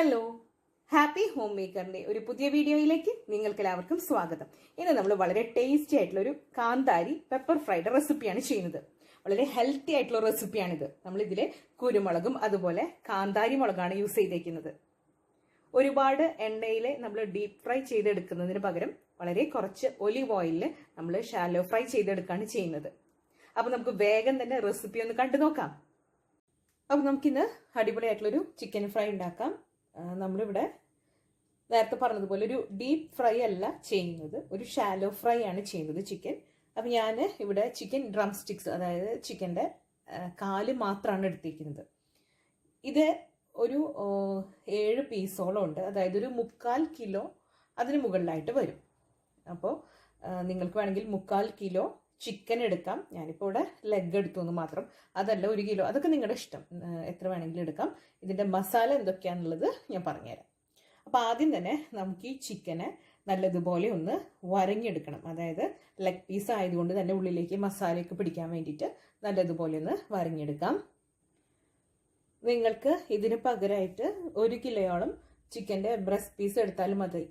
Hello, happy home മേക്കറിന്റെ ഒരു പുതിയ വീഡിയോയിലേക്ക് നിങ്ങൾക്ക് എല്ലാവർക്കും സ്വാഗതം. ഇന്ന് നമ്മൾ വളരെ ടേസ്റ്റി ആയിട്ടുള്ള ഒരു കാന്താരി പെപ്പർ ഫ്രൈഡ് റെസിപ്പിയാണ് ചെയ്യുന്നത്. വളരെ ഹെൽത്തി ആയിട്ടുള്ള റെസിപ്പിയാണിത്. നമ്മൾ ഇതിൽ കുരുമുളകും അതുപോലെ കാന്താരി മുളകാണ് യൂസ് ചെയ്തേക്കുന്നത്. ഒരുപാട് എണ്ണയിൽ നമ്മൾ ഡീപ്പ് ഫ്രൈ ചെയ്തെടുക്കുന്നതിന് പകരം വളരെ കുറച്ച് ഒലിവ് ഓയിലിൽ നമ്മൾ ഷാലോ ഫ്രൈ ചെയ്തെടുക്കുകയാണ് ചെയ്യുന്നത്. അപ്പോൾ നമുക്ക് വേഗം തന്നെ റെസിപ്പി ഒന്ന് കണ്ടു നോക്കാം. അപ്പോൾ നമുക്കിന്ന് അടിപൊളിയായിട്ടുള്ളൊരു ചിക്കൻ ഫ്രൈ ഉണ്ടാക്കാം. നമ്മളിവിടെ നേരത്തെ പറഞ്ഞതുപോലെ ഒരു ഡീപ്പ് ഫ്രൈ അല്ല ചെയ്യുന്നത്, ഒരു ഷാലോ ഫ്രൈ ആണ് ചെയ്യുന്നത് ചിക്കൻ. അപ്പം ഞാൻ ഇവിടെ ചിക്കൻ ഡ്രം സ്റ്റിക്സ്, അതായത് ചിക്കൻ്റെ കാല് മാത്രമാണ് എടുത്തിരിക്കുന്നത്. ഇത് ഒരു 7 പീസോളം ഉണ്ട്, അതായത് ഒരു 3/4 കിലോ അതിന് മുകളിലായിട്ട് വരും. അപ്പോൾ നിങ്ങൾക്ക് വേണമെങ്കിൽ 3/4 കിലോ ചിക്കൻ എടുക്കാം. ഞാനിപ്പോൾ ഇവിടെ ലെഗ് എടുത്തു എന്ന് മാത്രം, അതല്ല 1 കിലോ, അതൊക്കെ നിങ്ങളുടെ ഇഷ്ടം, എത്ര വേണമെങ്കിലും എടുക്കാം. ഇതിൻ്റെ മസാല എന്തൊക്കെയാണെന്നുള്ളത് ഞാൻ പറഞ്ഞുതരാം. അപ്പോൾ ആദ്യം തന്നെ നമുക്ക് ഈ ചിക്കനെ നല്ലതുപോലെ ഒന്ന് വരഞ്ഞെടുക്കണം. അതായത് ലെഗ് പീസ് ആയതുകൊണ്ട് തന്നെ ഉള്ളിലേക്ക് മസാലയൊക്കെ പിടിക്കാൻ വേണ്ടിയിട്ട് നല്ലതുപോലെ ഒന്ന് വരഞ്ഞെടുക്കാം. നിങ്ങൾക്ക് ഇതിന് പകരമായിട്ട് 1 കിലോയോളം ചിക്കൻ്റെ ബ്രസ്റ്റ് പീസ് എടുത്താലും മതി.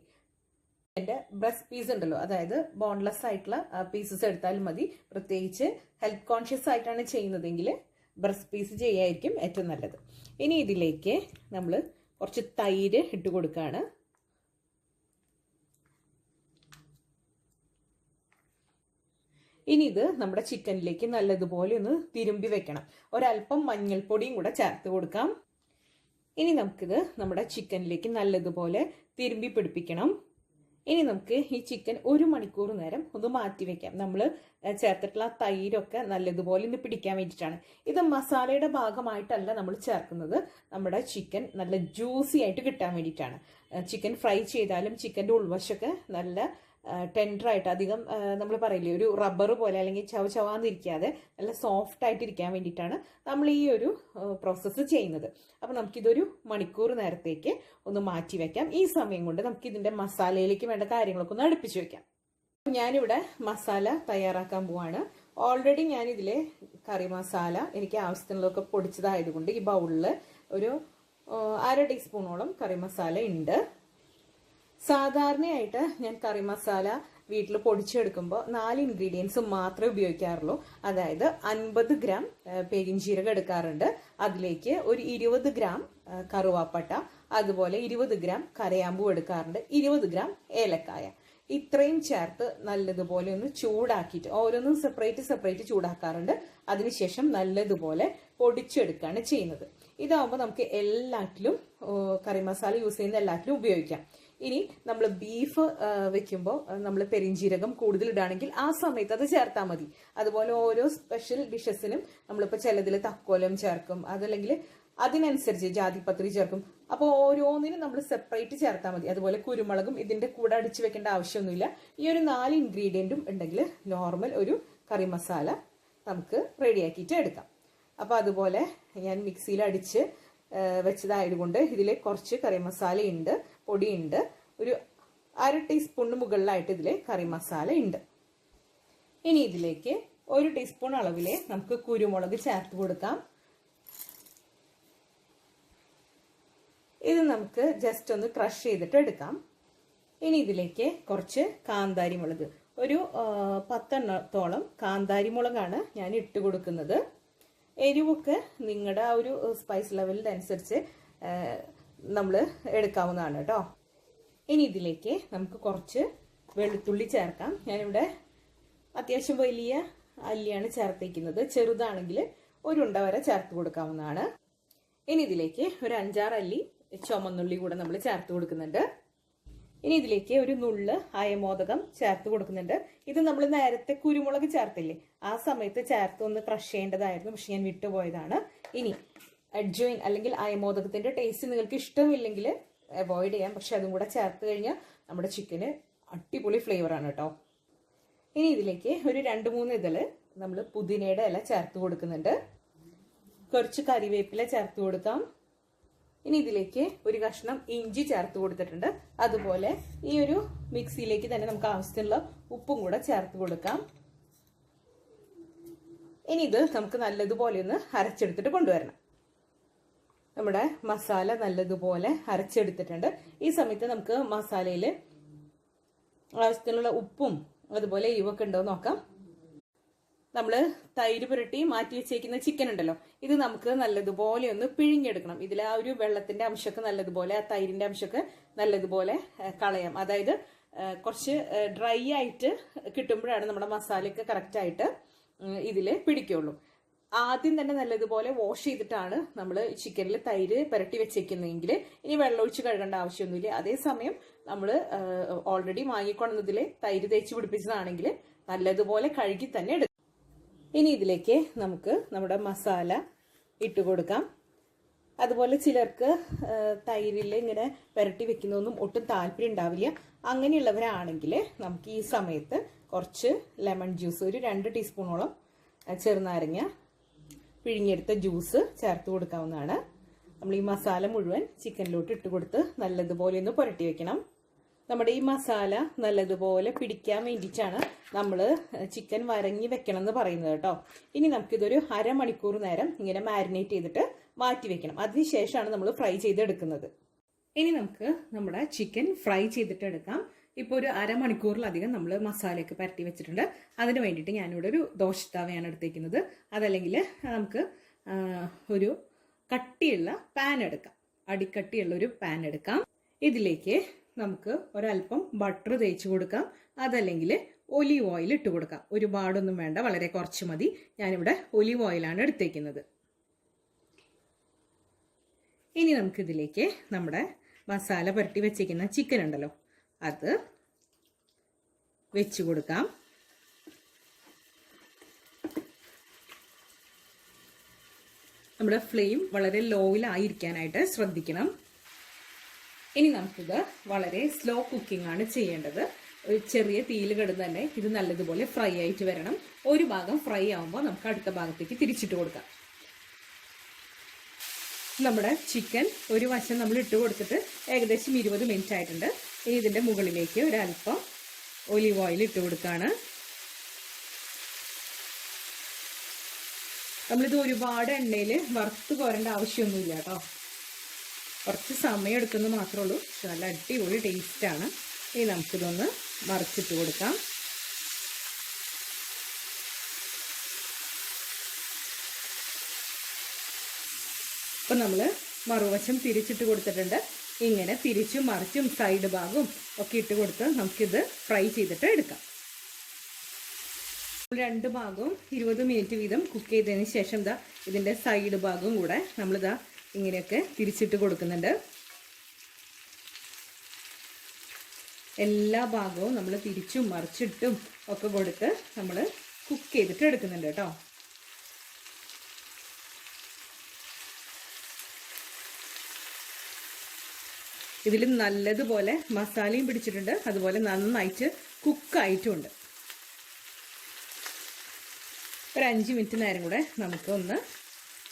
എൻ്റെ ബ്രസ്റ്റ് പീസ് ഉണ്ടല്ലോ, അതായത് ബോൺലെസ് ആയിട്ടുള്ള പീസസ് എടുത്താലും മതി. പ്രത്യേകിച്ച് ഹെൽത്ത് കോൺഷ്യസ് ആയിട്ടാണ് ചെയ്യുന്നതെങ്കിൽ ബ്രസ്റ്റ് പീസ് ചെയ്യായിരിക്കും ഏറ്റവും നല്ലത്. ഇനി ഇതിലേക്ക് നമ്മൾ കുറച്ച് തൈര് ഇട്ട് കൊടുക്കുകയാണ്. ഇനി ഇത് നമ്മുടെ ചിക്കനിലേക്ക് നല്ലതുപോലെ ഒന്ന് തിരുമ്പി വെക്കണം. ഒരല്പം മഞ്ഞൾപ്പൊടിയും കൂടെ ചേർത്ത് കൊടുക്കാം. ഇനി നമുക്കിത് നമ്മുടെ ചിക്കനിലേക്ക് നല്ലതുപോലെ തിരുമ്പി പിടിപ്പിക്കണം. ഇനി നമുക്ക് ഈ ചിക്കൻ 1 മണിക്കൂർ നേരം ഒന്ന് മാറ്റി വെക്കാം. നമ്മൾ ചേർത്തിട്ടുള്ള തൈരൊക്കെ നല്ലതുപോലെ ഒന്ന് പിടിക്കാൻ വേണ്ടിയിട്ടാണ്. ഇത് മസാലയുടെ ഭാഗമായിട്ടല്ല നമ്മൾ ചേർക്കുന്നത്, നമ്മുടെ ചിക്കൻ നല്ല ജ്യൂസി ആയിട്ട് കിട്ടാൻ വേണ്ടിയിട്ടാണ്. ചിക്കൻ ഫ്രൈ ചെയ്താലും ചിക്കൻ്റെ ഉൾവശമൊക്കെ നല്ല ടെൻഡറായിട്ട്, അധികം നമ്മൾ പറയില്ലേ ഒരു റബ്ബർ പോലെ അല്ലെങ്കിൽ ചവചവാന്നിരിക്കാതെ നല്ല സോഫ്റ്റ് ആയിട്ട് ഇരിക്കാൻ വേണ്ടിയിട്ടാണ് നമ്മൾ ഈ ഒരു പ്രോസസ്സ് ചെയ്യുന്നത്. അപ്പോൾ നമുക്കിതൊരു മണിക്കൂർ നേരത്തേക്ക് ഒന്ന് മാറ്റി വെക്കാം. ഈ സമയം കൊണ്ട് നമുക്ക് ഇതിൻ്റെ മസാലയിലേക്ക് വേണ്ട കാര്യങ്ങളൊക്കെ ഒന്ന് അടുപ്പിച്ച് വെക്കാം. ഞാനിവിടെ മസാല തയ്യാറാക്കാൻ പോവാണ്. ഓൾറെഡി ഞാനിതിലെ കറി മസാല എനിക്ക് ആവശ്യത്തിനുള്ളതൊക്കെ പൊടിച്ചതായതുകൊണ്ട് ഈ ബൗളിൽ ഒരു 1/2 ടീസ്പൂണോളം കറി മസാല ഉണ്ട്. സാധാരണയായിട്ട് ഞാൻ കറി മസാല വീട്ടിൽ പൊടിച്ചെടുക്കുമ്പോൾ 4 ഇൻഗ്രീഡിയൻസ് മാത്രമേ ഉപയോഗിക്കാറുള്ളൂ. അതായത് 50 ഗ്രാം പെരിഞ്ജീരകം എടുക്കാറുണ്ട്, അതിലേക്ക് ഒരു 20 ഗ്രാം കറുവാപ്പട്ട, അതുപോലെ 20 ഗ്രാം കരയാമ്പൂ എടുക്കാറുണ്ട്, 20 ഗ്രാം ഏലക്കായ. ഇത്രയും ചേർത്ത് നല്ലതുപോലെ ഒന്ന് ചൂടാക്കിയിട്ട് ഓരോന്നും സെപ്പറേറ്റ് ചൂടാക്കാറുണ്ട്. അതിനുശേഷം നല്ലതുപോലെ പൊടിച്ചെടുക്കുകയാണ് ചെയ്യുന്നത്. ഇതാവുമ്പോൾ നമുക്ക് എല്ലാറ്റിലും കറി മസാല യൂസ് ചെയ്യുന്ന എല്ലാറ്റിലും ഉപയോഗിക്കാം. ഇനി നമ്മൾ ബീഫ് വെക്കുമ്പോൾ നമ്മൾ പെരിഞ്ജീരകം കൂടുതൽ ഇടുകയാണെങ്കിൽ ആ സമയത്ത് അത് ചേർത്താൽ മതി. അതുപോലെ ഓരോ സ്പെഷ്യൽ ഡിഷസിനും നമ്മളിപ്പോൾ ചിലതിൽ തക്കോലം ചേർക്കും, അതല്ലെങ്കിൽ അതിനനുസരിച്ച് ജാതിപത്രി ചേർക്കും. അപ്പോൾ ഓരോന്നിനും നമ്മൾ സെപ്പറേറ്റ് ചേർത്താൽ മതി. അതുപോലെ കുരുമുളകും ഇതിൻ്റെ കൂടെ അടിച്ചു വെക്കേണ്ട ആവശ്യമൊന്നുമില്ല. ഈ ഒരു 4 ഇൻഗ്രീഡിയൻറ്റും ഉണ്ടെങ്കിൽ നോർമൽ ഒരു കറി മസാല നമുക്ക് റെഡിയാക്കിയിട്ട് എടുക്കാം. അപ്പോൾ അതുപോലെ ഞാൻ മിക്സിയിൽ അടിച്ച് വെച്ചതായതുകൊണ്ട് ഇതിൽ കുറച്ച് കറി മസാല ഉണ്ട്, പൊടിയുണ്ട്. ഒരു 1/2 ടീസ്പൂണിന് മുകളിലായിട്ട് ഇതിൽ കറി മസാല ഉണ്ട്. ഇനി ഇതിലേക്ക് 1 ടീസ്പൂൺ അളവിൽ നമുക്ക് കുരുമുളക് ചേർത്ത് കൊടുക്കാം. ഇത് നമുക്ക് ജസ്റ്റ് ഒന്ന് ക്രഷ് ചെയ്തിട്ട് എടുക്കാം. ഇനി ഇതിലേക്ക് കുറച്ച് കാന്താരി മുളക്, ഒരു 10 എണ്ണത്തോളം കാന്താരി മുളകാണ് ഞാൻ ഇട്ട് കൊടുക്കുന്നത്. എരിവൊക്കെ നിങ്ങളുടെ ആ ഒരു സ്പൈസ് ലെവലിനനുസരിച്ച് നമ്മൾ എടുക്കാവുന്നതാണ് കേട്ടോ. ഇനി ഇതിലേക്ക് നമുക്ക് കുറച്ച് വെളുത്തുള്ളി ചേർക്കാം. ഞാനിവിടെ അത്യാവശ്യം വലിയ അല്ലിയാണ് ചേർത്തേക്കുന്നത്, ചെറുതാണെങ്കിൽ 1 ഉണ്ട വരെ ചേർത്ത് കൊടുക്കാവുന്നതാണ്. ഇനി ഇതിലേക്ക് ഒരു 5-6 അല്ലി ചുമന്നുള്ളി കൂടെ നമ്മൾ ചേർത്ത് കൊടുക്കുന്നുണ്ട്. ഇനി ഇതിലേക്ക് ഒരു നുള്ള് അയമോദകം ചേർത്ത് കൊടുക്കുന്നുണ്ട്. ഇത് നമ്മൾ നേരത്തെ കുരുമുളക് ചേർത്തില്ലേ, ആ സമയത്ത് ചേർത്ത് ഒന്ന് ക്രഷ് ചെയ്യേണ്ടതായിരുന്നു, പക്ഷെ ഞാൻ വിട്ടുപോയതാണ്. ഇനി അഡ്ജോയിൻ അല്ലെങ്കിൽ അയമോദകത്തിന്റെ ടേസ്റ്റ് നിങ്ങൾക്ക് ഇഷ്ടമില്ലെങ്കിൽ അവോയ്ഡ് ചെയ്യാം, പക്ഷെ അതും കൂടെ ചേർത്ത് കഴിഞ്ഞാൽ നമ്മുടെ ചിക്കന് അടിപൊളി ഫ്ലേവറാണ് കേട്ടോ. ഇനി ഇതിലേക്ക് ഒരു 2-3 ഇതള് നമ്മൾ പുതിനയുടെ ഇല ചേർത്ത് കൊടുക്കുന്നുണ്ട്. കുറച്ച് കറിവേപ്പില ചേർത്ത് കൊടുക്കാം. ഇനി ഇതിലേക്ക് ഒരു കഷ്ണം ഇഞ്ചി ചേർത്ത് കൊടുത്തിട്ടുണ്ട്. അതുപോലെ ഈ ഒരു മിക്സിയിലേക്ക് തന്നെ നമുക്ക് ആവശ്യത്തിനുള്ള ഉപ്പും കൂടെ ചേർത്ത് കൊടുക്കാം. ഇനി ഇത് നമുക്ക് നല്ലതുപോലെ ഒന്ന് അരച്ചെടുത്തിട്ട് കൊണ്ടുവരണം. നമ്മുടെ മസാല നല്ലതുപോലെ അരച്ചെടുത്തിട്ടുണ്ട്. ഈ സമയത്ത് നമുക്ക് മസാലയിൽ ആവശ്യത്തിനുള്ള ഉപ്പും അതുപോലെ എരിവൊക്കെ ഉണ്ടോ നോക്കാം. നമ്മൾ തൈര് പുരട്ടി മാറ്റി വെച്ചേക്കുന്ന ചിക്കൻ ഉണ്ടല്ലോ, ഇത് നമുക്ക് നല്ലതുപോലെ ഒന്ന് പിഴിഞ്ഞെടുക്കണം. ഇതിൽ ആ ഒരു വെള്ളത്തിന്റെ അംശമൊക്കെ നല്ലതുപോലെ, ആ തൈരിന്റെ അംശമൊക്കെ നല്ലതുപോലെ കളയാം. അതായത് കുറച്ച് ഡ്രൈ ആയിട്ട് കിട്ടുമ്പോഴാണ് നമ്മുടെ മസാലയൊക്കെ കറക്റ്റായിട്ട് ഇതിൽ പിടിക്കുള്ളൂ. ആദ്യം തന്നെ നല്ലതുപോലെ വാഷ് ചെയ്തിട്ടാണ് നമ്മൾ ചിക്കനിൽ തൈര് പുരട്ടി വെച്ചേക്കുന്നതെങ്കിൽ ഇനി വെള്ളമൊഴിച്ച് കഴുകേണ്ട ആവശ്യമൊന്നുമില്ല. അതേസമയം നമ്മൾ ഓൾറെഡി വാങ്ങിക്കൊണ്ടതിൽ തൈര് തേച്ച് പിടിപ്പിച്ചതാണെങ്കിൽ നല്ലതുപോലെ കഴുകി തന്നെ എടുക്കും. ഇനി ഇതിലേക്ക് നമുക്ക് നമ്മുടെ മസാല ഇട്ട് കൊടുക്കാം. അതുപോലെ ചിലർക്ക് തൈരിൽ ഇങ്ങനെ പുരട്ടി വെക്കുന്നതൊന്നും ഒട്ടും താല്പര്യം ഉണ്ടാവില്ല. അങ്ങനെയുള്ളവരാണെങ്കിൽ നമുക്ക് ഈ സമയത്ത് കുറച്ച് ലെമൺ ജ്യൂസ്, ഒരു 2 ടീസ്പൂണോളം ചെറുനാരങ്ങ പിഴിഞ്ഞെടുത്ത ജ്യൂസ് ചേർത്ത് കൊടുക്കാവുന്നതാണ്. നമ്മൾ ഈ മസാല മുഴുവൻ ചിക്കനിലോട്ട് ഇട്ട് കൊടുത്ത് നല്ലതുപോലെ ഒന്ന് പുരട്ടി വെക്കണം. നമ്മുടെ ഈ മസാല നല്ലതുപോലെ പിടിക്കാൻ വേണ്ടിയിട്ടാണ് നമ്മൾ ചിക്കൻ വരങ്ങി വെക്കണം എന്ന് പറയുന്നത് കേട്ടോ. ഇനി നമുക്കിതൊരു അരമണിക്കൂർ നേരം ഇങ്ങനെ മാരിനേറ്റ് ചെയ്തിട്ട് മാറ്റി വെക്കണം. അതിനുശേഷമാണ് നമ്മൾ ഫ്രൈ ചെയ്തെടുക്കുന്നത്. ഇനി നമുക്ക് നമ്മുടെ ചിക്കൻ ഫ്രൈ ചെയ്തിട്ട് എടുക്കാം. ഇപ്പോൾ ഒരു അരമണിക്കൂറിലധികം നമ്മൾ മസാലയൊക്കെ പരട്ടി വെച്ചിട്ടുണ്ട്. അതിന് വേണ്ടിയിട്ട് ഞാനിവിടെ ഒരു ദോശത്തവയാണ് എടുത്തേക്കുന്നത്. അതല്ലെങ്കിൽ നമുക്ക് ഒരു കട്ടിയുള്ള പാൻ എടുക്കാം, അടിക്കട്ടിയുള്ള ഒരു പാൻ എടുക്കാം. ഇതിലേക്ക് നമുക്ക് ഒരല്പം ബട്ടർ തേച്ച് കൊടുക്കാം. അതല്ലെങ്കിൽ ഒലീവ് ഓയിൽ ഇട്ട് കൊടുക്കാം. ഒരുപാടൊന്നും വേണ്ട, വളരെ കുറച്ച് മതി. ഞാനിവിടെ ഒലീവ് ഓയിലാണ് എടുത്തേക്കുന്നത്. ഇനി നമുക്കിതിലേക്ക് നമ്മുടെ മസാല പുരട്ടി വെച്ചിരിക്കുന്ന ചിക്കൻ ഉണ്ടല്ലോ, അത് വെച്ച് കൊടുക്കാം. നമ്മുടെ ഫ്ലെയിം വളരെ ലോയിലായിരിക്കാനായിട്ട് ശ്രദ്ധിക്കണം. ഇനി നമുക്കിത് വളരെ സ്ലോ കുക്കിംഗ് ആണ് ചെയ്യേണ്ടത്. ഒരു ചെറിയ തീയിൽ കിടന്ന് തന്നെ ഇത് നല്ലതുപോലെ ഫ്രൈ ആയിട്ട് വരണം. ഒരു ഭാഗം ഫ്രൈ ആകുമ്പോൾ നമുക്ക് അടുത്ത ഭാഗത്തേക്ക് തിരിച്ചിട്ട് കൊടുക്കാം. നമ്മുടെ ചിക്കൻ ഒരു വശം നമ്മൾ ഇട്ട് കൊടുത്തിട്ട് ഏകദേശം 20 മിനിറ്റ് ആയിട്ടുണ്ട്. ഇനി ഇതിൻ്റെ മുകളിലേക്ക് ഒരല്പം ഒലിവ് ഓയിൽ ഇട്ട് കൊടുക്കുകയാണ്. നമ്മളിത് ഒരുപാട് എണ്ണയിൽ വറുത്ത് കോരേണ്ട ആവശ്യമൊന്നുമില്ല കേട്ടോ. കുറച്ച് സമയം എടുക്കുന്നു മാത്രമേ ഉള്ളൂ. പക്ഷെ നല്ല അടിപൊളി ടേസ്റ്റാണ്. ഇനി നമുക്കിതൊന്ന് മറിച്ചിട്ട് കൊടുക്കാം. അപ്പം നമ്മൾ മറുവശം തിരിച്ചിട്ട് കൊടുത്തിട്ടുണ്ട്. ഇങ്ങനെ തിരിച്ചും മറിച്ചും സൈഡ് ഭാഗവും ഒക്കെ ഇട്ട് കൊടുത്ത് നമുക്കിത് ഫ്രൈ ചെയ്തിട്ട് എടുക്കാം. 2 ഭാഗവും 20 മിനിറ്റ് വീതം കുക്ക് ചെയ്തതിന് ശേഷം ഇതാ ഇതിൻ്റെ സൈഡ് ഭാഗവും കൂടെ നമ്മളിതാ ഇങ്ങനെയൊക്കെ തിരിച്ചിട്ട് കൊടുക്കുന്നുണ്ട്. എല്ലാ ഭാഗവും നമ്മൾ തിരിച്ചും മറിച്ചിട്ടും ഒക്കെ കൊടുത്ത് നമ്മൾ കുക്ക് ചെയ്തിട്ട് എടുക്കുന്നുണ്ട് കേട്ടോ. ഇതിൽ നല്ലതുപോലെ മസാലയും പിടിച്ചിട്ടുണ്ട്, അതുപോലെ നന്നായിട്ട് കുക്കായിട്ടുമുണ്ട്. ഒരു 5 മിനിറ്റ് നേരം കൂടെ നമുക്ക് ഒന്ന്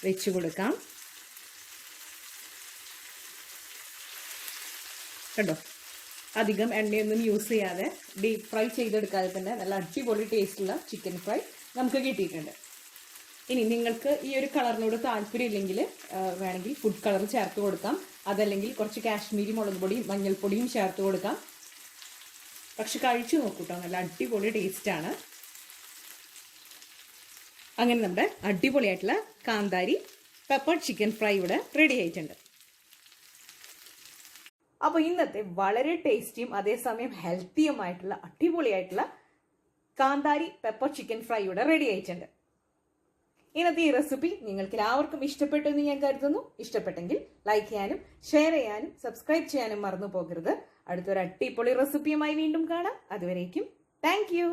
വെച്ച് കൊടുക്കാം. കണ്ടോ, അധികം എണ്ണയൊന്നും യൂസ് ചെയ്യാതെ ഡീപ്പ് ഫ്രൈ ചെയ്തെടുക്കാതെ തന്നെ നല്ല അടിപൊളി ടേസ്റ്റുള്ള ചിക്കൻ ഫ്രൈ നമുക്ക് കിട്ടിയിട്ടുണ്ട്. ഇനി നിങ്ങൾക്ക് ഈ ഒരു കളറിനോട് താല്പര്യം ഇല്ലെങ്കിൽ വേണമെങ്കിൽ ഫുഡ് കളർ ചേർത്ത് കൊടുക്കാം. അതല്ലെങ്കിൽ കുറച്ച് കാശ്മീരി മുളക് പൊടിയും മഞ്ഞൾപ്പൊടിയും ചേർത്ത് കൊടുക്കാം. പക്ഷെ കഴിച്ചു നോക്കൂട്ടോ, നല്ല അടിപൊളി ടേസ്റ്റാണ്. അങ്ങനെ നമ്മുടെ അടിപൊളിയായിട്ടുള്ള കാന്താരി പെപ്പർ ചിക്കൻ ഫ്രൈ ഇവിടെ റെഡി ആയിട്ടുണ്ട്. അപ്പോൾ ഇന്നത്തെ വളരെ ടേസ്റ്റിയും അതേസമയം ഹെൽത്തിയുമായിട്ടുള്ള അടിപൊളിയായിട്ടുള്ള കാന്താരി പെപ്പർ ചിക്കൻ ഫ്രൈ ഇവിടെ റെഡി ആയിട്ടുണ്ട്. ഇന്നത്തെ ഈ റെസിപ്പി നിങ്ങൾക്ക് എല്ലാവർക്കും ഇഷ്ടപ്പെട്ടു എന്ന് ഞാൻ കരുതുന്നു. ഇഷ്ടപ്പെട്ടെങ്കിൽ ലൈക്ക് ചെയ്യാനും ഷെയർ ചെയ്യാനും സബ്സ്ക്രൈബ് ചെയ്യാനും മറന്നു പോകരുത്. അടുത്തൊരു അടിപൊളി റെസിപ്പിയുമായി വീണ്ടും കാണാം. അതുവരേക്കും താങ്ക് യു.